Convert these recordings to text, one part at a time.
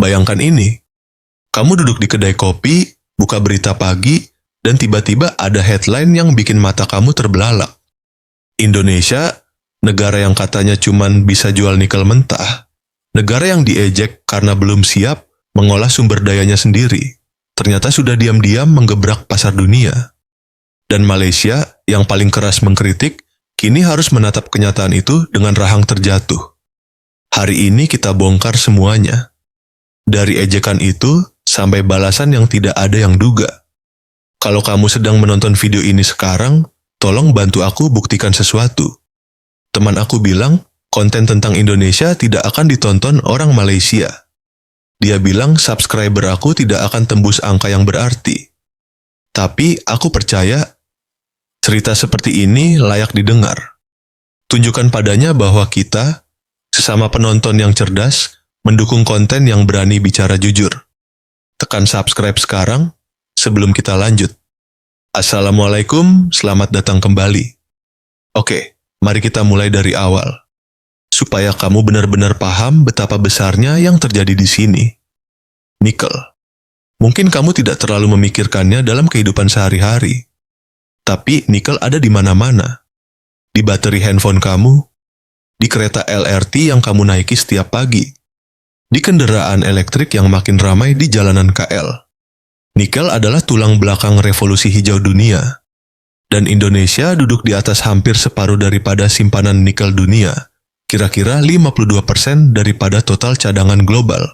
Bayangkan ini, kamu duduk di kedai kopi, buka berita pagi, dan tiba-tiba ada headline yang bikin mata kamu terbelalak. Indonesia, negara yang katanya cuman bisa jual nikel mentah, negara yang diejek karena belum siap mengolah sumber dayanya sendiri, ternyata sudah diam-diam menggebrak pasar dunia. Dan Malaysia, yang paling keras mengkritik, kini harus menatap kenyataan itu dengan rahang terjatuh. Hari ini kita bongkar semuanya. Dari ejekan itu, sampai balasan yang tidak ada yang duga. Kalau kamu sedang menonton video ini sekarang, tolong bantu aku buktikan sesuatu. Teman aku bilang, konten tentang Indonesia tidak akan ditonton orang Malaysia. Dia bilang subscriber aku tidak akan tembus angka yang berarti. Tapi aku percaya, cerita seperti ini layak didengar. Tunjukkan padanya bahwa kita, sesama penonton yang cerdas, mendukung konten yang berani bicara jujur. Tekan subscribe sekarang, sebelum kita lanjut. Assalamualaikum, selamat datang kembali. Oke, mari kita mulai dari awal. Supaya kamu benar-benar paham betapa besarnya yang terjadi di sini. Nikel. Mungkin kamu tidak terlalu memikirkannya dalam kehidupan sehari-hari. Tapi nikel ada di mana-mana. Di bateri handphone kamu, di kereta LRT yang kamu naiki setiap pagi, di kendaraan elektrik yang makin ramai di jalanan KL. Nikel adalah tulang belakang revolusi hijau dunia. Dan Indonesia duduk di atas hampir separuh daripada simpanan nikel dunia, kira-kira 52% daripada total cadangan global.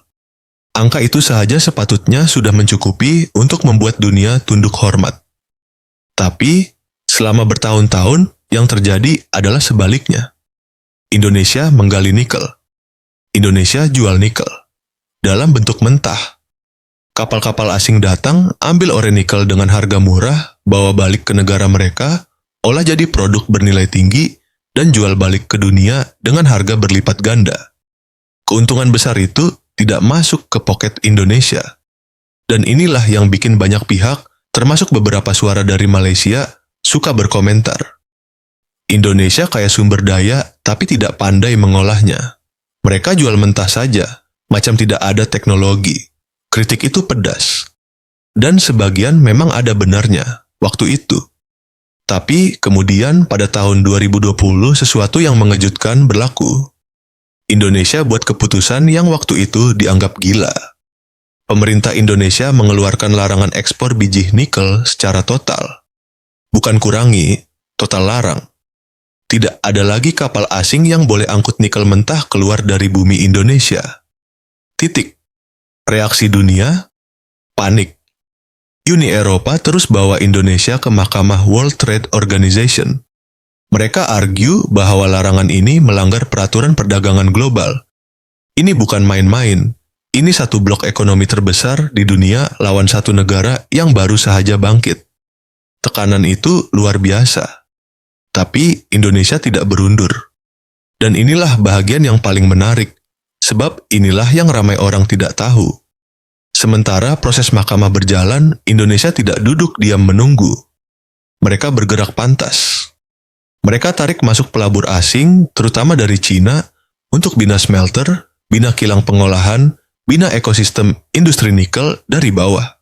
Angka itu saja sepatutnya sudah mencukupi untuk membuat dunia tunduk hormat. Tapi, selama bertahun-tahun, yang terjadi adalah sebaliknya. Indonesia menggali nikel. Indonesia jual nikel. Dalam bentuk mentah. Kapal-kapal asing datang, ambil ore nikel dengan harga murah, bawa balik ke negara mereka, olah jadi produk bernilai tinggi, dan jual balik ke dunia dengan harga berlipat ganda. Keuntungan besar itu tidak masuk ke poket Indonesia. Dan inilah yang bikin banyak pihak, termasuk beberapa suara dari Malaysia, suka berkomentar. Indonesia kaya sumber daya, tapi tidak pandai mengolahnya. Mereka jual mentah saja, macam tidak ada teknologi. Kritik itu pedas. Dan sebagian memang ada benarnya, waktu itu. Tapi kemudian pada tahun 2020 sesuatu yang mengejutkan berlaku. Indonesia buat keputusan yang waktu itu dianggap gila. Pemerintah Indonesia mengeluarkan larangan ekspor biji nikel secara total. Bukan kurangi, total larang. Tidak ada lagi kapal asing yang boleh angkut nikel mentah keluar dari bumi Indonesia. Titik. Reaksi dunia? Panik. Uni Eropa terus bawa Indonesia ke Mahkamah World Trade Organization. Mereka argue bahwa larangan ini melanggar peraturan perdagangan global. Ini bukan main-main. Ini satu blok ekonomi terbesar di dunia lawan satu negara yang baru saja bangkit. Tekanan itu luar biasa. Tapi Indonesia tidak berundur. Dan inilah bahagian yang paling menarik, sebab inilah yang ramai orang tidak tahu. Sementara proses mahkamah berjalan, Indonesia tidak duduk diam menunggu. Mereka bergerak pantas. Mereka tarik masuk pelabur asing, terutama dari Cina, untuk bina smelter, bina kilang pengolahan, bina ekosistem industri nikel dari bawah.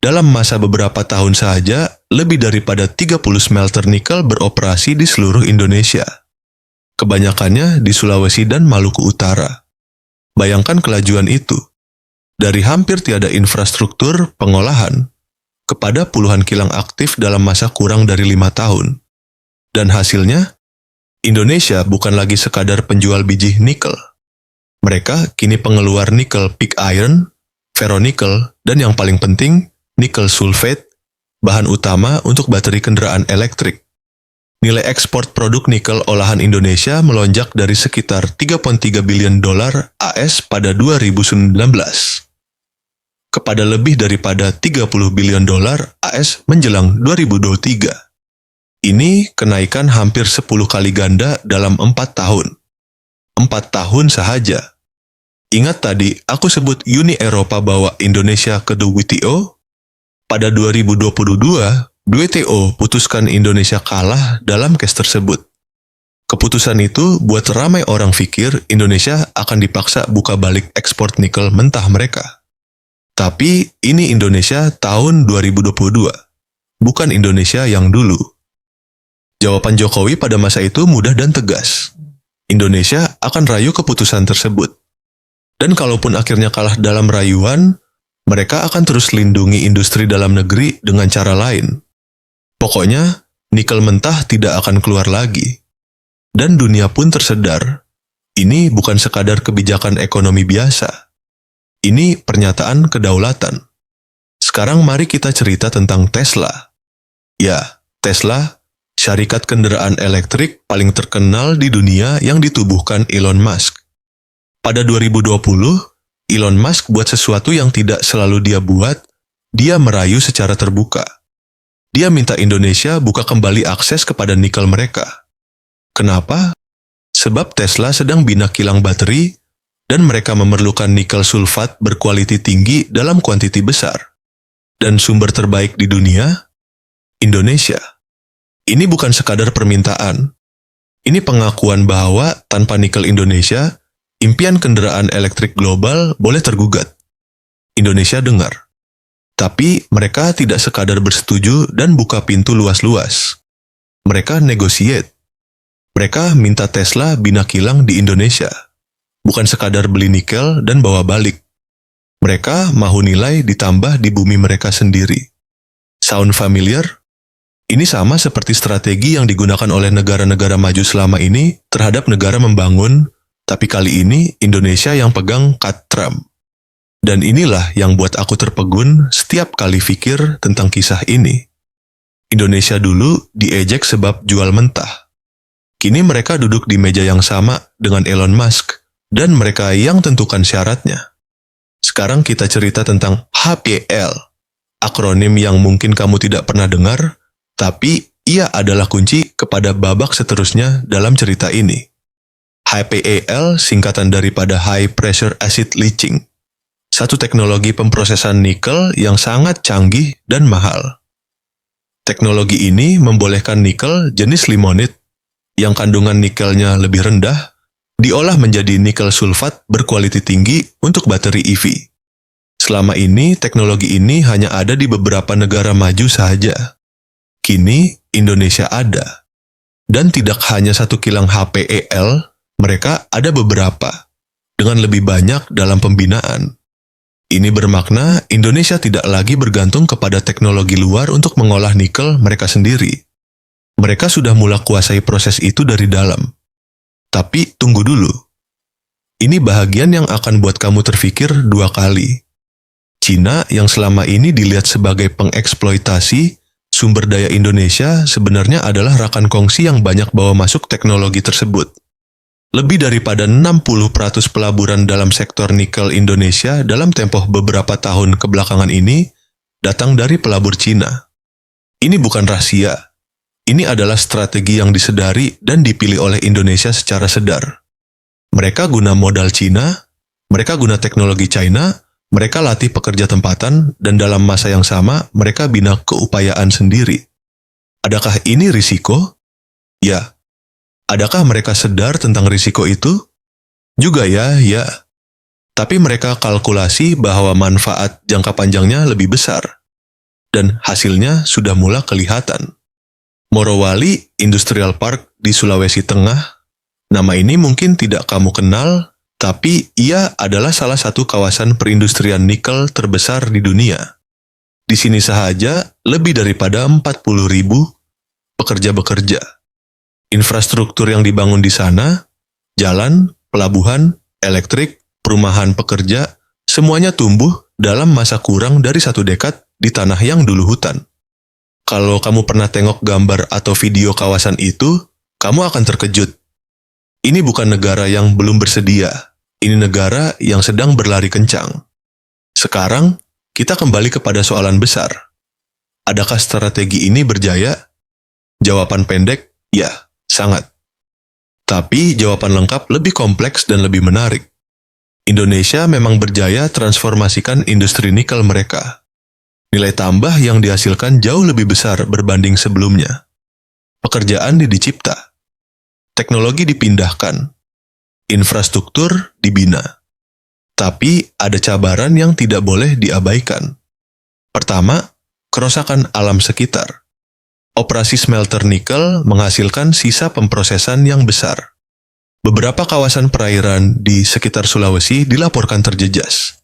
Dalam masa beberapa tahun saja, lebih daripada 30 smelter nikel beroperasi di seluruh Indonesia. Kebanyakannya di Sulawesi dan Maluku Utara. Bayangkan kelajuan itu. Dari hampir tiada infrastruktur pengolahan, kepada puluhan kilang aktif dalam masa kurang dari 5 tahun. Dan hasilnya, Indonesia bukan lagi sekadar penjual biji nikel. Mereka kini pengeluar nikel pig iron, ferronikel, dan yang paling penting, nikel sulfate, bahan utama untuk bateri kendaraan elektrik. Nilai ekspor produk nikel olahan Indonesia melonjak dari sekitar 3,3 bilion dolar AS pada 2019 kepada lebih daripada 30 bilion dolar AS menjelang 2023. Ini kenaikan hampir 10 kali ganda dalam 4 tahun. 4 tahun sahaja. Ingat tadi aku sebut Uni Eropa bawa Indonesia ke WTO? Pada 2022, WTO putuskan Indonesia kalah dalam case tersebut. Keputusan itu buat ramai orang pikir Indonesia akan dipaksa buka balik ekspor nikel mentah mereka. Tapi ini Indonesia tahun 2022, bukan Indonesia yang dulu. Jawaban Jokowi pada masa itu mudah dan tegas. Indonesia akan rayu keputusan tersebut. Dan kalaupun akhirnya kalah dalam rayuan, mereka akan terus lindungi industri dalam negeri dengan cara lain. Pokoknya, nikel mentah tidak akan keluar lagi. Dan dunia pun tersedar, ini bukan sekadar kebijakan ekonomi biasa. Ini pernyataan kedaulatan. Sekarang mari kita cerita tentang Tesla. Ya, Tesla, syarikat kendaraan elektrik paling terkenal di dunia yang ditubuhkan Elon Musk. Pada 2020, Elon Musk buat sesuatu yang tidak selalu dia buat, dia merayu secara terbuka. Dia minta Indonesia buka kembali akses kepada nikel mereka. Kenapa? Sebab Tesla sedang bina kilang bateri dan mereka memerlukan nikel sulfat berkualiti tinggi dalam kuantiti besar. Dan sumber terbaik di dunia? Indonesia. Ini bukan sekadar permintaan. Ini pengakuan bahwa tanpa nikel Indonesia, impian kendaraan elektrik global boleh tergugat. Indonesia dengar. Tapi mereka tidak sekadar bersetuju dan buka pintu luas-luas. Mereka negotiate. Mereka minta Tesla bina kilang di Indonesia. Bukan sekadar beli nikel dan bawa balik. Mereka mau nilai ditambah di bumi mereka sendiri. Sound familiar? Ini sama seperti strategi yang digunakan oleh negara-negara maju selama ini terhadap negara membangun, tapi kali ini Indonesia yang pegang cut Trump. Dan inilah yang buat aku terpegun setiap kali pikir tentang kisah ini. Indonesia dulu diejek sebab jual mentah. Kini mereka duduk di meja yang sama dengan Elon Musk, dan mereka yang tentukan syaratnya. Sekarang kita cerita tentang HPL, akronim yang mungkin kamu tidak pernah dengar, tapi ia adalah kunci kepada babak seterusnya dalam cerita ini. HPAL singkatan daripada High Pressure Acid Leaching, satu teknologi pemprosesan nikel yang sangat canggih dan mahal. Teknologi ini membolehkan nikel jenis limonit yang kandungan nikelnya lebih rendah, diolah menjadi nikel sulfat berkualiti tinggi untuk bateri EV. Selama ini, teknologi ini hanya ada di beberapa negara maju saja. Kini, Indonesia ada. Dan tidak hanya satu kilang HPAL, mereka ada beberapa, dengan lebih banyak dalam pembinaan. Ini bermakna Indonesia tidak lagi bergantung kepada teknologi luar untuk mengolah nikel mereka sendiri. Mereka sudah mulai kuasai proses itu dari dalam. Tapi tunggu dulu. Ini bahagian yang akan buat kamu terfikir dua kali. Cina yang selama ini dilihat sebagai pengeksploitasi sumber daya Indonesia sebenarnya adalah rakan kongsi yang banyak bawa masuk teknologi tersebut. Lebih daripada 60% pelaburan dalam sektor nikel Indonesia dalam tempoh beberapa tahun kebelakangan ini datang dari pelabur Cina. Ini bukan rahasia. Ini adalah strategi yang disedari dan dipilih oleh Indonesia secara sedar. Mereka guna modal Cina, mereka guna teknologi China, mereka latih pekerja tempatan, dan dalam masa yang sama mereka bina keupayaan sendiri. Adakah ini risiko? Ya. Adakah mereka sadar tentang risiko itu? Juga ya. Tapi mereka kalkulasi bahwa manfaat jangka panjangnya lebih besar. Dan hasilnya sudah mulai kelihatan. Morowali Industrial Park di Sulawesi Tengah. Nama ini mungkin tidak kamu kenal, tapi ia adalah salah satu kawasan perindustrian nikel terbesar di dunia. Di sini saja lebih daripada 40.000 pekerja bekerja. Infrastruktur yang dibangun di sana, jalan, pelabuhan, elektrik, perumahan pekerja, semuanya tumbuh dalam masa kurang dari 1 dekad di tanah yang dulu hutan. Kalau kamu pernah tengok gambar atau video kawasan itu, kamu akan terkejut. Ini bukan negara yang belum bersedia. Ini negara yang sedang berlari kencang. Sekarang, kita kembali kepada soalan besar. Adakah strategi ini berjaya? Jawaban pendek, ya, sangat. Tapi jawaban lengkap lebih kompleks dan lebih menarik. Indonesia memang berjaya transformasikan industri nikel mereka. Nilai tambah yang dihasilkan jauh lebih besar berbanding sebelumnya. Pekerjaan dicipta. teknologi dipindahkan, infrastruktur dibina. Tapi ada cabaran yang tidak boleh diabaikan. Pertama, kerusakan alam sekitar. Operasi smelter nikel menghasilkan sisa pemprosesan yang besar. Beberapa kawasan perairan di sekitar Sulawesi dilaporkan terjejas.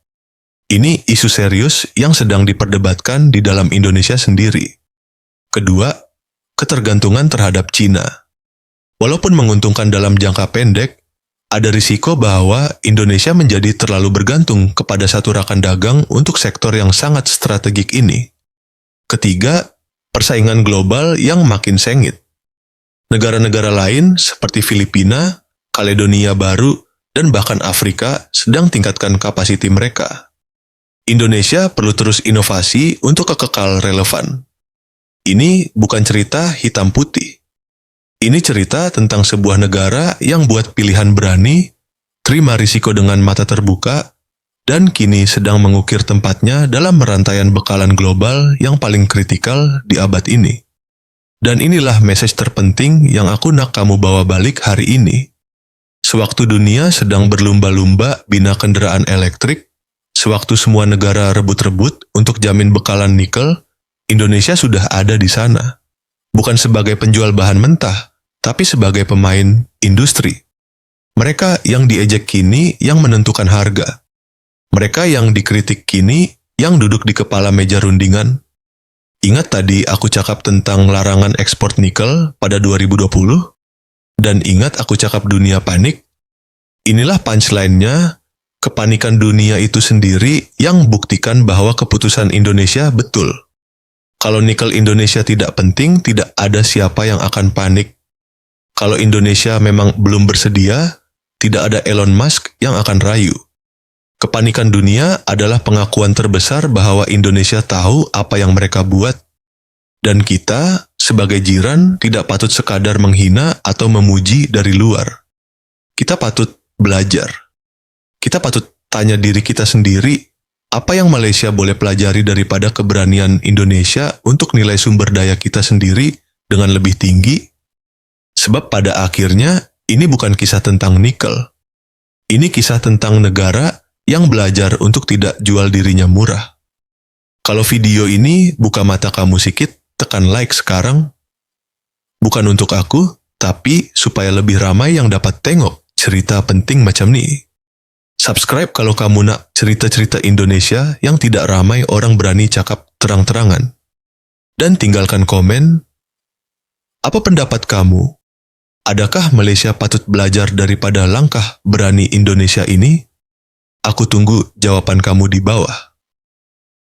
Ini isu serius yang sedang diperdebatkan di dalam Indonesia sendiri. Kedua, ketergantungan terhadap Cina. Walaupun menguntungkan dalam jangka pendek, ada risiko bahwa Indonesia menjadi terlalu bergantung kepada satu rakan dagang untuk sektor yang sangat strategik ini. Ketiga, persaingan global yang makin sengit. Negara-negara lain seperti Filipina, Kaledonia Baru, dan bahkan Afrika sedang tingkatkan kapasiti mereka. Indonesia perlu terus inovasi untuk kekal relevan. Ini bukan cerita hitam putih. Ini cerita tentang sebuah negara yang buat pilihan berani, terima risiko dengan mata terbuka, dan kini sedang mengukir tempatnya dalam merantaian bekalan global yang paling kritikal di abad ini. Dan inilah message terpenting yang aku nak kamu bawa balik hari ini. Sewaktu dunia sedang berlumba-lumba bina kendaraan elektrik, sewaktu semua negara rebut-rebut untuk jamin bekalan nikel, Indonesia sudah ada di sana. Bukan sebagai penjual bahan mentah, tapi sebagai pemain industri. Mereka yang diejek kini yang menentukan harga. Mereka yang dikritik kini yang duduk di kepala meja rundingan. Ingat tadi aku cakap tentang larangan ekspor nikel pada 2020? Dan ingat aku cakap dunia panik? Inilah punchline-nya, kepanikan dunia itu sendiri yang buktikan bahwa keputusan Indonesia betul. Kalau nikel Indonesia tidak penting, tidak ada siapa yang akan panik. Kalau Indonesia memang belum bersedia, tidak ada Elon Musk yang akan rayu. Kepanikan dunia adalah pengakuan terbesar bahwa Indonesia tahu apa yang mereka buat. Dan kita, sebagai jiran, tidak patut sekadar menghina atau memuji dari luar. Kita patut belajar. Kita patut tanya diri kita sendiri, apa yang Malaysia boleh pelajari daripada keberanian Indonesia untuk nilai sumber daya kita sendiri dengan lebih tinggi? Sebab pada akhirnya, ini bukan kisah tentang nikel. Ini kisah tentang negara yang belajar untuk tidak jual dirinya murah. Kalau video ini buka mata kamu sikit, tekan like sekarang. Bukan untuk aku, tapi supaya lebih ramai yang dapat tengok cerita penting macam ni. Subscribe kalau kamu nak cerita-cerita Indonesia yang tidak ramai orang berani cakap terang-terangan. Dan tinggalkan komen, apa pendapat kamu? Adakah Malaysia patut belajar daripada langkah berani Indonesia ini? Aku tunggu jawaban kamu di bawah.